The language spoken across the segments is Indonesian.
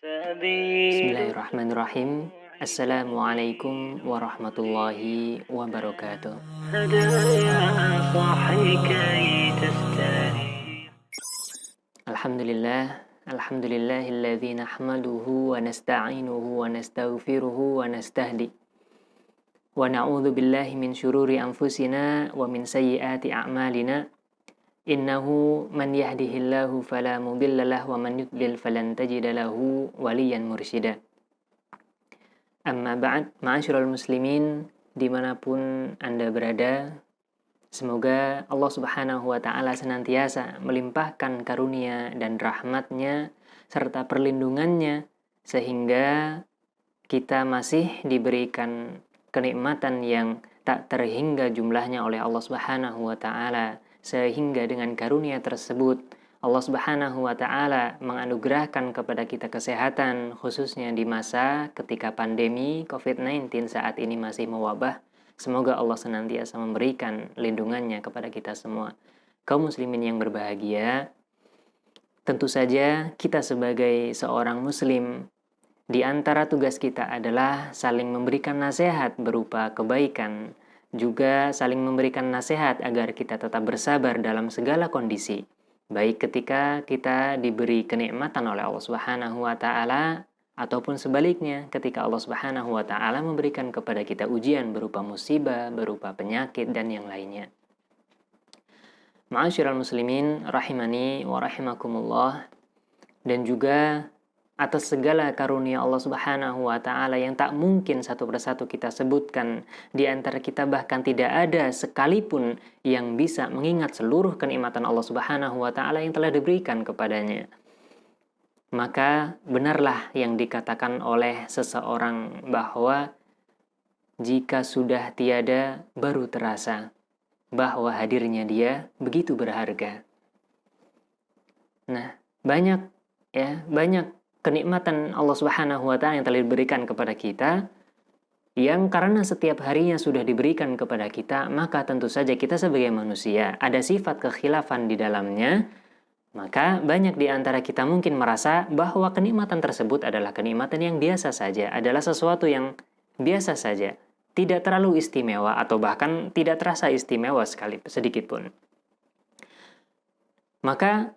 Bismillahirrahmanirrahim. Assalamualaikum warahmatullahi wabarakatuh. Alhamdulillah, alhamdulillahilladzi nahmaduhu wa nasta'inuhu wa nastaghfiruhu wa nastahdi. Wa na'udzu billahi min syururi anfusina wa min sayyiati a'malina. Innahu man yahdihillahu fala mudilla lahu wa man yudlil falan tajida lahu waliyan mursyida. Amma ba'd, ma'asyiral muslimin dimanapun Anda berada, semoga Allah Subhanahu wa Ta'ala senantiasa melimpahkan karunia dan rahmatnya serta perlindungannya sehingga kita masih diberikan kenikmatan yang tak terhingga jumlahnya oleh Allah Subhanahu wa Ta'ala, sehingga dengan karunia tersebut Allah Subhanahu wa Ta'ala menganugerahkan kepada kita kesehatan, khususnya di masa ketika pandemi COVID-19 saat ini masih mewabah. Semoga Allah senantiasa memberikan lindungannya kepada kita semua. Kaum muslimin yang berbahagia, tentu saja kita sebagai seorang muslim, di antara tugas kita adalah saling memberikan nasihat berupa kebaikan, juga saling memberikan nasihat agar kita tetap bersabar dalam segala kondisi. Baik ketika kita diberi kenikmatan oleh Allah Subhanahu wa Ta'ala, ataupun sebaliknya ketika Allah Subhanahu wa Ta'ala memberikan kepada kita ujian berupa musibah, berupa penyakit dan yang lainnya. Ma'asyiral muslimin rahimani wa rahimakumullah, dan juga atas segala karunia Allah Subhanahu wa Ta'ala yang tak mungkin satu persatu kita sebutkan, di antara kita bahkan tidak ada sekalipun yang bisa mengingat seluruh kenikmatan Allah Subhanahu wa Ta'ala yang telah diberikan kepadanya. Maka benarlah yang dikatakan oleh seseorang bahwa jika sudah tiada baru terasa bahwa hadirnya dia begitu berharga. Nah, banyak kenikmatan Allah Subhanahu wa Ta'ala yang telah diberikan kepada kita, yang karena setiap harinya sudah diberikan kepada kita, maka tentu saja kita sebagai manusia ada sifat kekhilafan di dalamnya. Maka banyak di antara kita mungkin merasa bahwa kenikmatan tersebut adalah kenikmatan yang biasa saja, adalah sesuatu yang biasa saja, tidak terlalu istimewa atau bahkan tidak terasa istimewa sedikit pun. Maka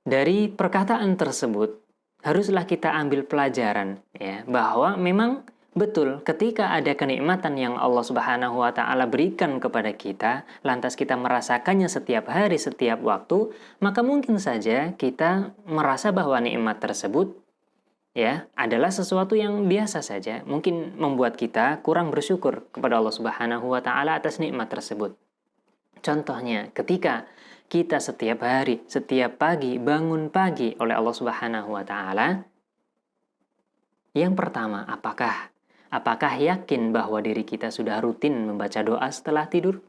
dari perkataan tersebut haruslah kita ambil pelajaran, ya, bahwa memang betul ketika ada kenikmatan yang Allah Subhanahu wa Ta'ala berikan kepada kita, lantas kita merasakannya setiap hari, setiap waktu, maka mungkin saja kita merasa bahwa nikmat tersebut ya adalah sesuatu yang biasa saja, mungkin membuat kita kurang bersyukur kepada Allah Subhanahu wa Ta'ala atas nikmat tersebut. Contohnya, ketika kita setiap hari, setiap pagi, bangun pagi oleh Allah Subhanahu wa Ta'ala, yang pertama, apakah yakin bahwa diri kita sudah rutin membaca doa setelah tidur?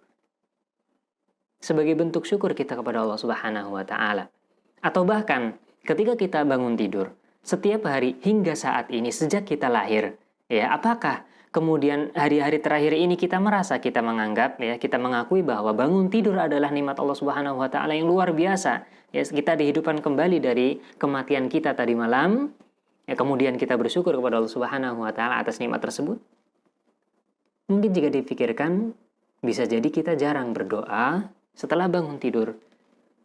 Sebagai bentuk syukur kita kepada Allah Subhanahu wa Ta'ala. Atau bahkan ketika kita bangun tidur, setiap hari hingga saat ini sejak kita lahir, ya, apakah kemudian hari-hari terakhir ini kita menganggap, ya, kita mengakui bahwa bangun tidur adalah nikmat Allah Subhanahu wa Ta'ala yang luar biasa. Ya, kita dihidupkan kembali dari kematian kita tadi malam, ya, kemudian kita bersyukur kepada Allah Subhanahu wa Ta'ala atas nikmat tersebut. Mungkin jika dipikirkan, bisa jadi kita jarang berdoa setelah bangun tidur.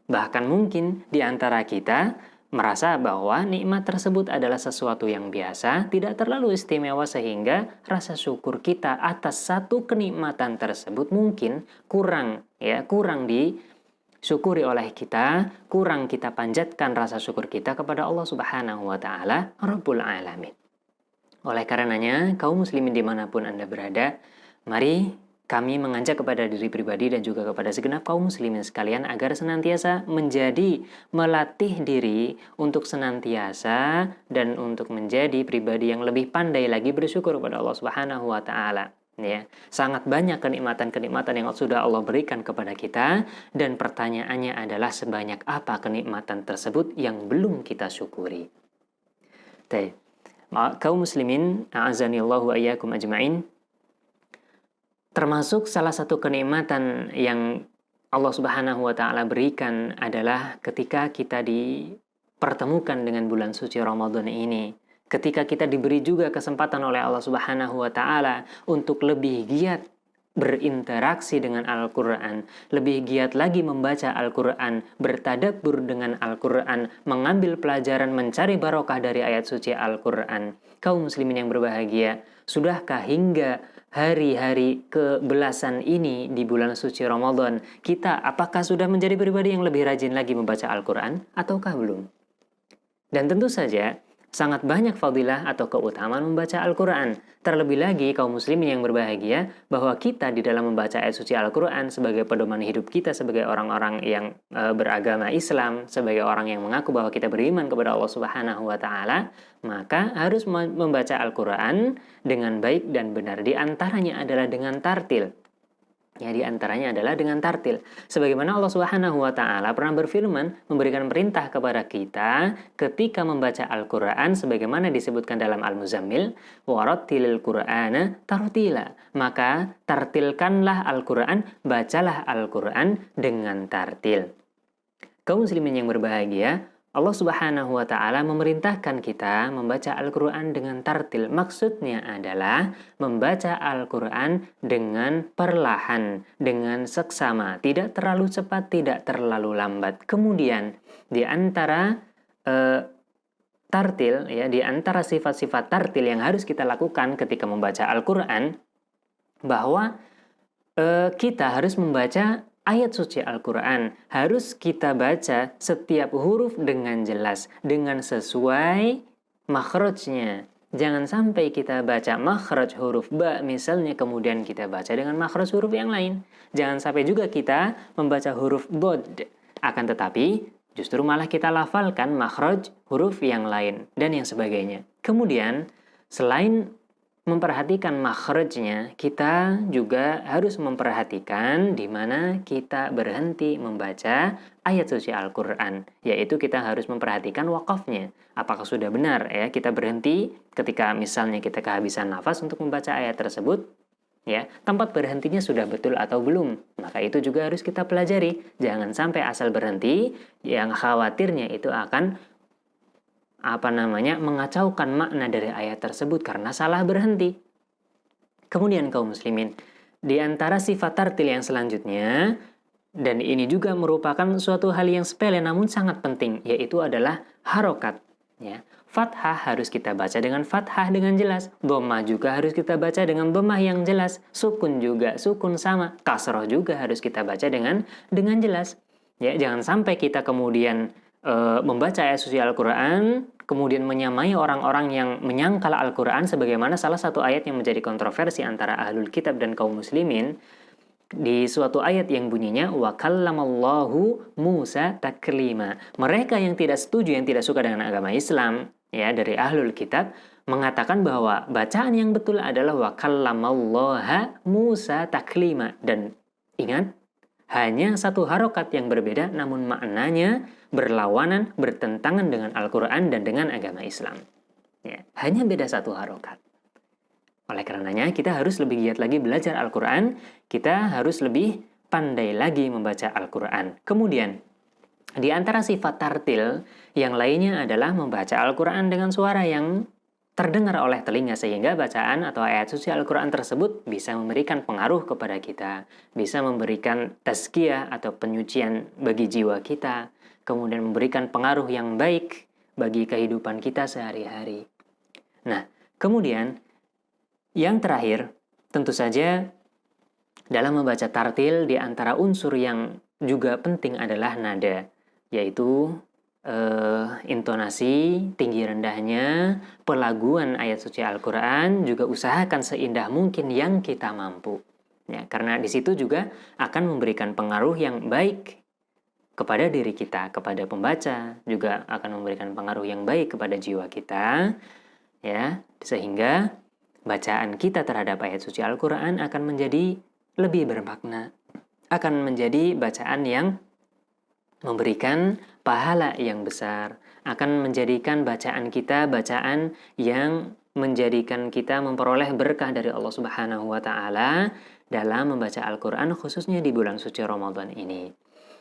Bahkan mungkin di antara kita merasa bahwa nikmat tersebut adalah sesuatu yang biasa, tidak terlalu istimewa, sehingga rasa syukur kita atas satu kenikmatan tersebut mungkin kurang disyukuri oleh kita, kurang kita panjatkan rasa syukur kita kepada Allah Subhanahu wa Ta'ala Rabbul Alamin. Oleh karenanya, kaum muslimin dimanapun Anda berada, mari kami mengajak kepada diri pribadi dan juga kepada segenap kaum muslimin sekalian agar senantiasa melatih diri untuk senantiasa dan untuk menjadi pribadi yang lebih pandai lagi bersyukur kepada Allah Subhanahu wa Ta'ala. Ya, sangat banyak kenikmatan-kenikmatan yang sudah Allah berikan kepada kita, dan pertanyaannya adalah sebanyak apa kenikmatan tersebut yang belum kita syukuri. Kaum muslimin, a'azanillahu wa iyyakum ajma'in. Termasuk salah satu kenikmatan yang Allah Subhanahu wa Ta'ala berikan adalah ketika kita dipertemukan dengan bulan suci Ramadan ini. ketika kita diberi juga kesempatan oleh Allah Subhanahu wa taala untuk lebih giat berinteraksi dengan Al-Quran, lebih giat lagi membaca Al-Quran, bertadabbur dengan Al-Quran, mengambil pelajaran, mencari barokah dari ayat suci Al-Quran. Kaum muslimin yang berbahagia, sudahkah hingga hari-hari kebelasan ini di bulan suci Ramadan, kita apakah sudah menjadi pribadi yang lebih rajin lagi membaca Al-Quran ataukah belum? Dan tentu saja, sangat banyak fadilah atau keutamaan membaca Al-Quran. Terlebih lagi kaum muslimin yang berbahagia bahwa kita di dalam membaca ayat suci Al-Quran sebagai pedoman hidup kita sebagai orang-orang yang beragama Islam, sebagai orang yang mengaku bahwa kita beriman kepada Allah Subhanahu wa taala, maka harus membaca Al-Quran dengan baik dan benar. Di antaranya adalah dengan tartil. Ya, di antaranya adalah dengan tartil. Sebagaimana Allah Subhanahu wa taala pernah berfirman, memberikan perintah kepada kita ketika membaca Al-Qur'an sebagaimana disebutkan dalam Al-Muzammil, warattilil Qur'ana tartila. Maka tartilkanlah Al-Qur'an, bacalah Al-Qur'an dengan tartil. Kaum muslimin yang berbahagia, Allah Subhanahu wa taala memerintahkan kita membaca Al-Qur'an dengan tartil. Maksudnya adalah membaca Al-Qur'an dengan perlahan, dengan seksama, tidak terlalu cepat, tidak terlalu lambat. Kemudian di antara tartil, ya, di antara sifat-sifat tartil yang harus kita lakukan ketika membaca Al-Qur'an, bahwa kita harus membaca ayat suci Al-Quran. Harus kita baca setiap huruf dengan jelas, dengan sesuai makhrajnya. Jangan sampai kita baca makhraj huruf ba misalnya, kemudian kita baca dengan makhraj huruf yang lain. Jangan sampai juga kita membaca huruf bod, akan tetapi justru malah kita lafalkan makhraj huruf yang lain dan yang sebagainya. Kemudian selain memperhatikan makhrajnya, kita juga harus memperhatikan di mana kita berhenti membaca ayat suci Al-Quran, yaitu kita harus memperhatikan wakafnya. Apakah sudah benar ya kita berhenti ketika misalnya kita kehabisan nafas untuk membaca ayat tersebut, ya, tempat berhentinya sudah betul atau belum. Maka itu juga harus kita pelajari. Jangan sampai asal berhenti, yang khawatirnya itu akan mengacaukan makna dari ayat tersebut karena salah berhenti. Kemudian kaum muslimin, di antara sifat tartil yang selanjutnya, dan ini juga merupakan suatu hal yang sepele namun sangat penting, yaitu adalah harokat. Ya. Fathah harus kita baca dengan fathah dengan jelas. Dhammah juga harus kita baca dengan dhammah yang jelas. Sukun juga, sukun sama. Kasroh juga harus kita baca dengan jelas. Ya, jangan sampai kita kemudian membaca ayat suci Al-Quran, kemudian menyamai orang-orang yang menyangkal Al-Quran, sebagaimana salah satu ayat yang menjadi kontroversi antara ahlul kitab dan kaum muslimin, di suatu ayat yang bunyinya wa kallamallahu Musa taklima. Mereka yang tidak setuju, yang tidak suka dengan agama Islam, ya, dari ahlul kitab, mengatakan bahwa bacaan yang betul adalah wa kallamallaha Musa taklima. Dan ingat, hanya satu harokat yang berbeda, namun maknanya berlawanan, bertentangan dengan Al-Quran dan dengan agama Islam. Ya, hanya beda satu harokat. Oleh karenanya, kita harus lebih giat lagi belajar Al-Quran, kita harus lebih pandai lagi membaca Al-Quran. Kemudian, di antara sifat tartil yang lainnya adalah membaca Al-Quran dengan suara yang terdengar oleh telinga, sehingga bacaan atau ayat suci Al-Quran tersebut bisa memberikan pengaruh kepada kita, bisa memberikan tazkiyah atau penyucian bagi jiwa kita, kemudian memberikan pengaruh yang baik bagi kehidupan kita sehari-hari. Nah, kemudian yang terakhir, tentu saja dalam membaca tartil di antara unsur yang juga penting adalah nada, yaitu intonasi, tinggi rendahnya, pelaguan ayat suci Al-Quran juga usahakan seindah mungkin yang kita mampu. Ya, karena di situ juga akan memberikan pengaruh yang baik kepada diri kita, kepada pembaca, juga akan memberikan pengaruh yang baik kepada jiwa kita, ya, sehingga bacaan kita terhadap ayat suci Al-Quran akan menjadi lebih bermakna, akan menjadi bacaan yang memberikan pahala yang besar, akan menjadikan bacaan kita bacaan yang menjadikan kita memperoleh berkah dari Allah Subhanahu wa taala dalam membaca Al-Qur'an, khususnya di bulan suci Ramadan ini.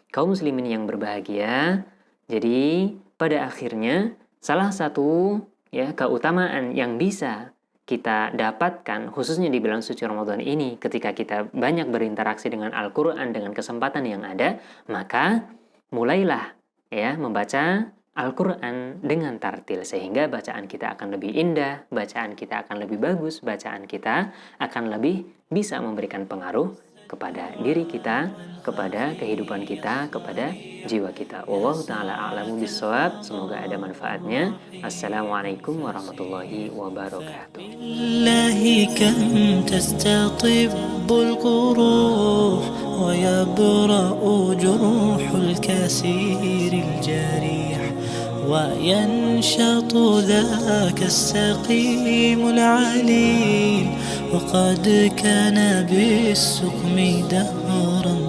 Kaum muslimin yang berbahagia, jadi pada akhirnya salah satu ya keutamaan yang bisa kita dapatkan khususnya di bulan suci Ramadan ini ketika kita banyak berinteraksi dengan Al-Qur'an dengan kesempatan yang ada, maka mulailah ya membaca Al-Qur'an dengan tartil sehingga bacaan kita akan lebih indah, bacaan kita akan lebih bagus, bacaan kita akan lebih bisa memberikan pengaruh kepada diri kita, kepada kehidupan kita, kepada jiwa kita. Wallahu ta'ala a'lamu bissawab. Semoga ada manfaatnya. Assalamualaikum warahmatullahi wabarakatuh. Billahi kam tastatibbu al-quruh wa yabra'u juruhul kasiril jarih wa yanshatu dhaka as-saqimul 'alil وقد كان بالسقم دهرا